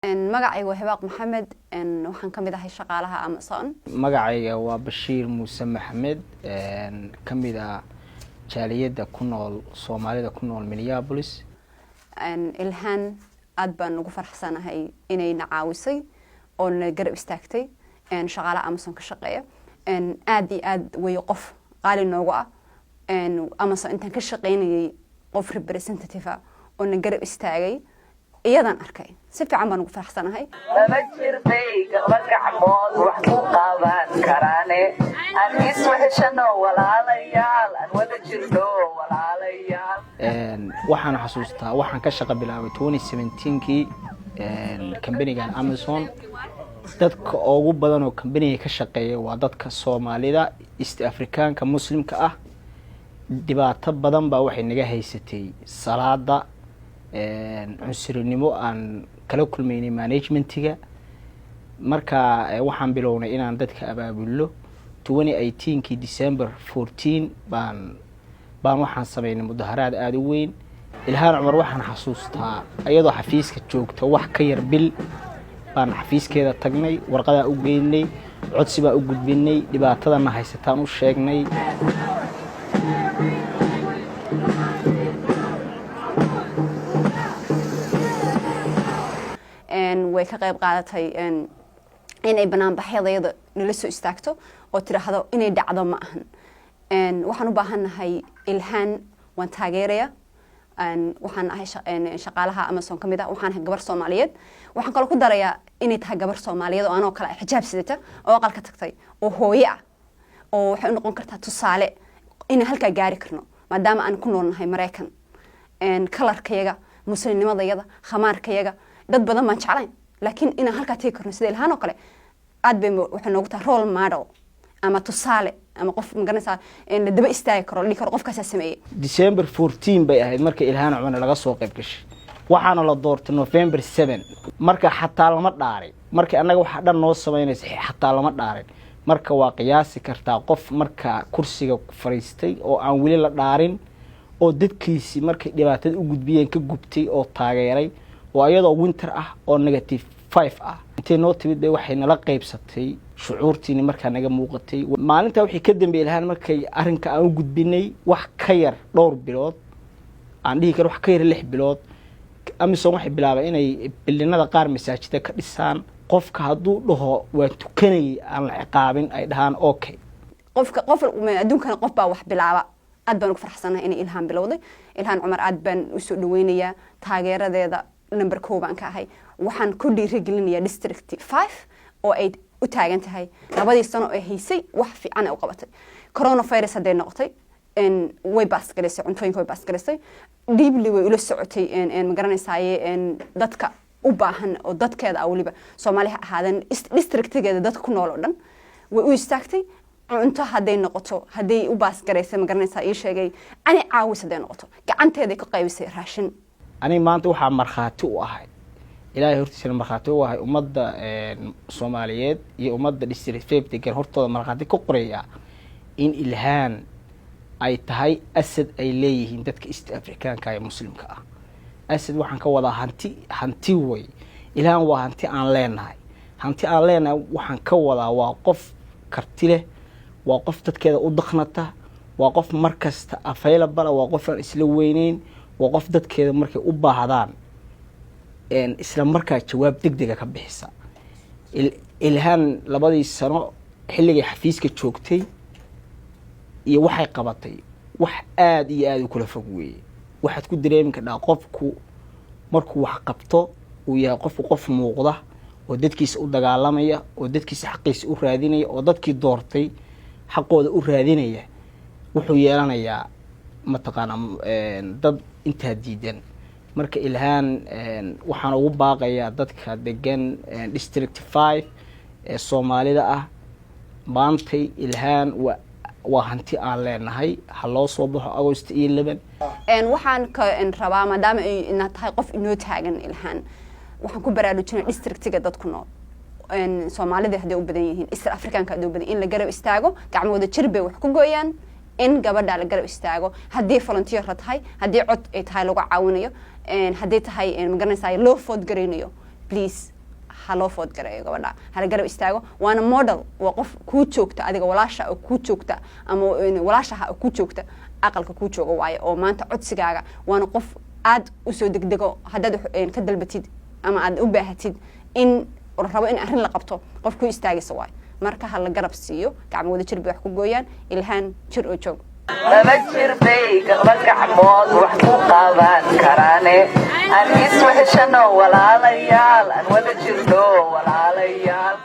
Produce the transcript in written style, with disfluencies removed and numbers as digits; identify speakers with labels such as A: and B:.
A: magacayga waa Hibaaq Maxamed waxaan ka mid ahay shaqaalaha Amazon.
B: magacayga waa Bashiir Muuse Maxamed ka mid ah jaaliyada ku nool Soomaalida ku nool Minneapolis.
A: Ilhaan aad baan ugu faraxsanahay inay na caawisay oo na garab istaagtay shaqaalaha Amazon ka shaqeeya aad iyo aad way qof qaali noogu ah Amazon intaan ka shaqeynayay qof representative oo na garab istaagay iyadan arkay si fiican baan ugu faraxsanahay
C: lama jirdayga magacmood wax ku qaaban karaane aan isweheshano walaalayaal aan wada jirno walaalayaal
B: waxaan xasuustaa waxaan ka shaqo bilaabay 2017kii company-gan Amazon dadka ugu badan oo company ka shaqeeya waa dadka Soomaalida East Africaanka Muslimka ah dhibaato badan baa waxay naga haysatay salaada cunsurinimo aan kala kulmeynay managementiga marka waxaan bilownay inaan dadka abaabulo 2018kii December 14 baan waxaan sameynay mudaharaad aad u weyn Ilhaan Cumar waxaan xasuustaa ayadoo xafiiska joogta wax ka yar bil baan xafiiskeeda tagnay warqada u geynay codsi baa u gudbinay dhibaatadana haysataan u sheegnay
A: way ka qayb qaadatay inay banaanbaxyada nala soo istaagto oo tiraahdo inay dhacdo ma ahan waxaan u baahanahay Ilhaan waan taageeraya waxaan ahay shaqaalaha Amazon kamid ah waxaan ahay gabar Soomaaliyeed waxaan kale ku darayaa inay tahay gabar Soomaaliyeed oo anoo kale xijaab sidata oo aqalka tagtay oo hooyo ah oo waxay noqon kartaa tusaale in halka gaari karno maadaama aan ku noolnahay Mareykan kalarkayaga muslimnimadayada khamaarkayaga dad badan ma jeclayn laakiin in halka tii karno sida Ilhaan oo kale aad bay waxa noogu tahay role model ama tusaale ama qof maganaysa in la daba istaagi karo li karo qofkaas sameeyay
B: December 14 bay ahayd markii Ilhaan Cumar laga soo qayb gashay waxaana la doortay November 7 marka xataa lama dhaarin markii anaga waxa dhan noo sameeynaysa xataa lama dhaarin marka waa qiyaasi kartaa qof marka kursiga fariistay oo aan wali la dhaarin oo dadkiisi markay dhibaatada u gudbiyeen ka gubtay oo taageeray oo ayadoo winter ah oo negative 5 ah intee noo timid bay waxay nala qaybsatay shucuurtiina marka naga muuqatay maalinta wixii ka dambeeyay Ilhaan markay arrinka aan u gudbinay wax ka yar dhowr bilood aan dhihi karo wax ka yar 6 bilood Amazon waxay bilaabay inay bilinada qaar masaajida ka dhisaan qofka hadduu dhaho waa tukanay aan la ciqaabin ay dhahaan okay
A: qof adduunkan qof baa wax bilaaba aad baan ugu faraxsanahay inay Ilhaan bilowday Ilhaan Cumar aad baan u soo dhaweynayaa taageeradeeda number 2 baan ka ahay waxaan ku dhiirigelinayaa district 5 oo ay u taagan tahay labadii sano ee haysay wax fiican ay u qabatay coronavirus haday noqotay way baasgareysay cuntooyinka way baasgareysay deeply way ula socotay ma garanaysaay dadka u baahan oo dadkeeda awliba Soomaaliya ahaadan districtigeeda dadka ku nool oo dhan way u istaagtay cunto haday noqoto haday u baasgareysay ma garanaysaa ii sheegay ani caawis haday noqoto gacanteeda ka qaybisay raashin
B: ani maanta waxa marxaati u ahay ilaahay hortiisa marxaati u ahay ummadda Soomaaliyeed iyo ummadda district 5 degan hortooda marxaati ku qoraya in Ilhaan ay tahay asad ay leeyihiin dadka East Africaanka ee muslimka ah asad waxaan ka wada hanti way Ilhaan waa hanti aan leenahay waxaan ka wada waa qof karti leh waa qof dadkeeda u dhaqnata waa qof markasta available waa qof aan isla weyneyn waa qof dadkeeda markay u baahdaan isla markaa jawaab degdeg ka bixisa Ilhaan labadii sano xilligii xafiiska joogtay iyo waxay qabatay wax aad iyo aad u kala fog weey waxaad ku dareemi kartaa qofku markuu wax qabto uu yahay qof muuqda oo dadkiisa u dagaalamaya oo dadkiisa xaqiisa u raadinaya oo dadkii doortay xaqooda u raadinaya wuxuu yeelanayaa mataqaana dad inta diidan marka Ilhaan waxaan ugu baaqayaa dadka degan district 5 ee Soomaalida ah maantay Ilhaan waa hanti aan leenahay ha loo soo baxo August 11
A: waxaan ka rabaa maadaama ay tahay qof inoo taagan Ilhaan waxaan ku baraarujinaa districtiga dadku nool Soomaalida haday u badan yihiin East Africaanka haday u badan in la garab istaago gacmooda jirbay wax ku gooyaan in gabadha la garab istaago hadii volunteer la tahay hadii cod ay tahay lagu caawinayo hadii tahay ma garanaysaa loo food gareynayo please haloo food gareeyo gabadha hala garab istaago waana model waa qof kuu joogta adiga walaasha oo kuu joogta ama walaashaha oo kuu joogta aqalka kuu jooga waayo oo maanta codsigaaga waana qof aad u soo degdego haddaad ka dalbatid ama aad u baahatid in rabo in arrin la qabto qof ku istaagaysa waayo marka hala garab siiyo gacmo wada jir bay wax ku gooyaan ilhaan jir oo joog
C: laba jir bay laba gacmood wax ku qaban karaane aan isweheshano walaalayaal aan wada jirno walaalayaal